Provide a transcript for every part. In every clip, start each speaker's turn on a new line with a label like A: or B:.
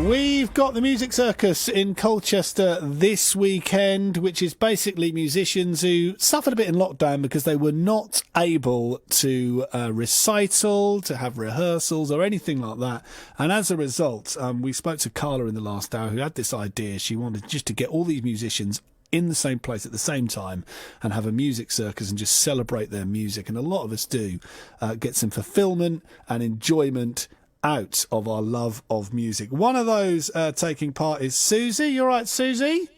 A: We've got the Music Circus in Colchester this weekend, which is basically musicians who suffered a bit in lockdown because they were not able to recital, to have rehearsals or anything like that. And as a result, we spoke to Carla in the last hour who had this idea. She wanted just to get all these musicians in the same place at the same time and have a music circus and just celebrate their music. And a lot of us do get some fulfilment and enjoyment out of our love of music. One of those taking part is Suzy. You all right, Suzy?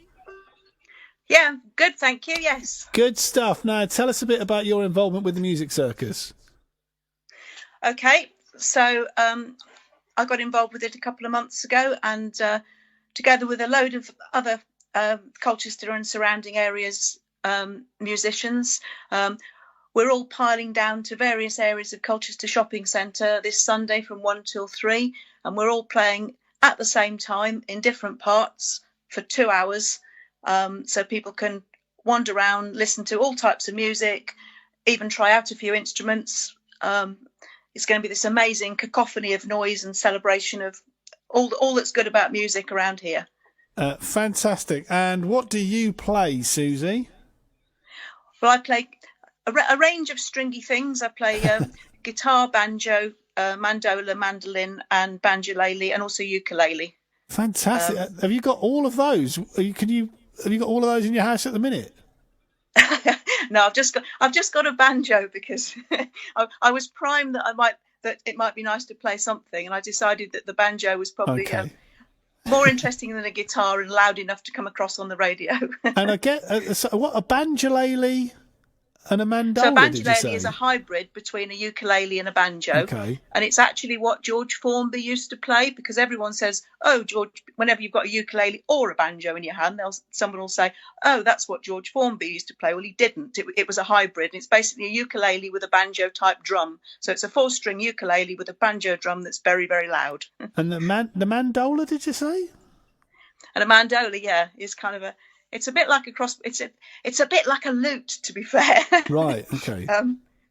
B: Yeah, good, thank you, yes.
A: Good stuff. Now, tell us a bit about your involvement with the Music Circus.
B: Okay, so I got involved with it a couple of months ago, and together with a load of other Colchester and surrounding areas musicians, we're all piling down to various areas of Colchester Shopping Centre this Sunday from 1 till 3, and we're all playing at the same time in different parts for 2 hours, so people can wander around, listen to all types of music, even try out a few instruments. It's going to be this amazing cacophony of noise and celebration of all that's good about music around here.
A: Fantastic. And what do you play, Suzy?
B: Well, I play a range of stringy things. I play guitar, banjo, mandola, mandolin, and banjolele, and also ukulele.
A: Fantastic. Have you got all of those? Have you got all of those in your house at the minute?
B: No, I've just got a banjo because I was primed that it might be nice to play something, and I decided that the banjo was probably more interesting than a guitar and loud enough to come across on the radio.
A: And I get what, a banjolele and a mandola,
B: so a
A: banjolele
B: did you say? Is a hybrid between a ukulele and a banjo.
A: Okay.
B: And it's actually what George Formby used to play, because everyone says, oh, George, whenever you've got a ukulele or a banjo in your hand, someone will say, oh, that's what George Formby used to play. Well, he didn't. It was a hybrid. And it's basically a ukulele with a banjo type drum. So it's a 4-string ukulele with a banjo drum that's very, very loud.
A: And the mandola, did you say?
B: And a mandola, yeah, is kind of it's a bit like a cross. It's a bit like a lute, to be fair.
A: Right. Okay.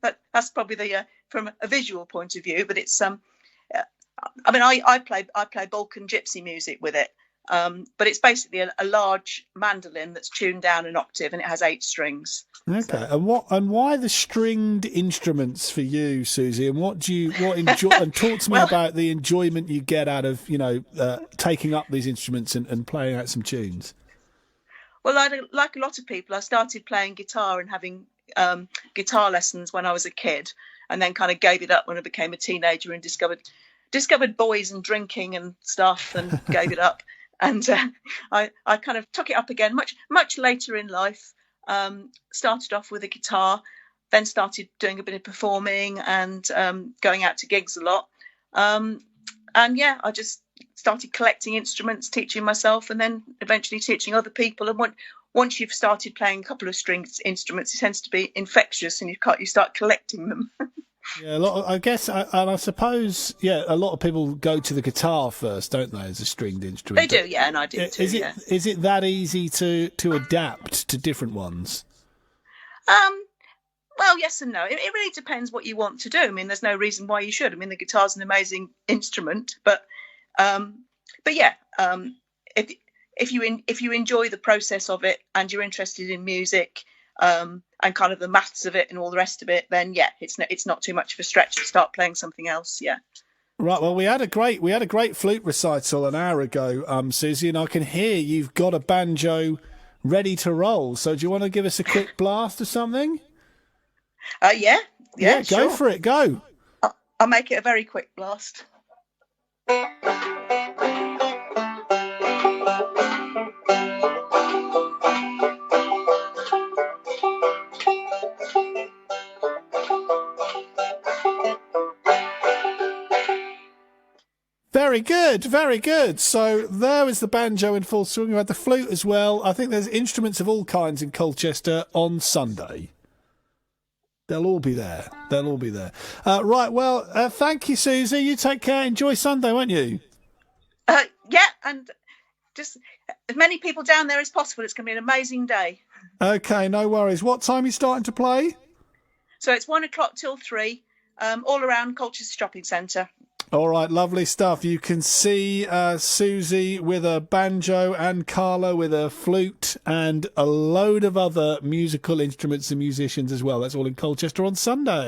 B: But that's probably from a visual point of view. But it's I mean, I play Balkan gypsy music with it. But it's basically a large mandolin that's tuned down an octave, and it has 8 strings.
A: Okay. So. And why the stringed instruments for you, Suzy? And what enjoy? And talk to me about the enjoyment you get out of taking up these instruments and playing out some tunes.
B: Well, like a lot of people, I started playing guitar and having guitar lessons when I was a kid, and then kind of gave it up when I became a teenager and discovered boys and drinking and stuff, and gave it up. And I kind of took it up again much later in life. Started off with a guitar, then started doing a bit of performing and going out to gigs a lot. And yeah, I just started collecting instruments, teaching myself, and then eventually teaching other people. And once you've started playing a couple of string instruments, it tends to be infectious, and you start collecting them.
A: Yeah, I guess, and I suppose, a lot of people go to the guitar first, don't they, as a stringed instrument?
B: They do, yeah, and I did too.
A: Is it that easy to adapt to different ones?
B: Well, yes and no. It really depends what you want to do. I mean, there's no reason why you should. I mean, the guitar's an amazing instrument, but yeah, if you enjoy the process of it and you're interested in music, and kind of the maths of it and all the rest of it, then yeah, it's not too much of a stretch to start playing something else. Yeah.
A: Right. Well, we had a great flute recital an hour ago, Suzy, and I can hear you've got a banjo ready to roll. So do you want to give us a quick blast or something?
B: Yeah,
A: go
B: sure.
A: for it. Go.
B: I'll make it a very quick blast.
A: Very good, very good. So there is the banjo in full swing. We had the flute as well. I think there's instruments of all kinds in Colchester on Sunday. They'll all be there. Right, well, thank you, Suzy. You take care. Enjoy Sunday, won't you?
B: Yeah, and just as many people down there as possible. It's going to be an amazing day.
A: Okay, no worries. What time are you starting to play?
B: So it's 1 o'clock till 3, all around Colchester Shopping Centre.
A: All right, lovely stuff. You can see Suzy with a banjo and Carla with a flute and a load of other musical instruments and musicians as well. That's all in Colchester on Sunday.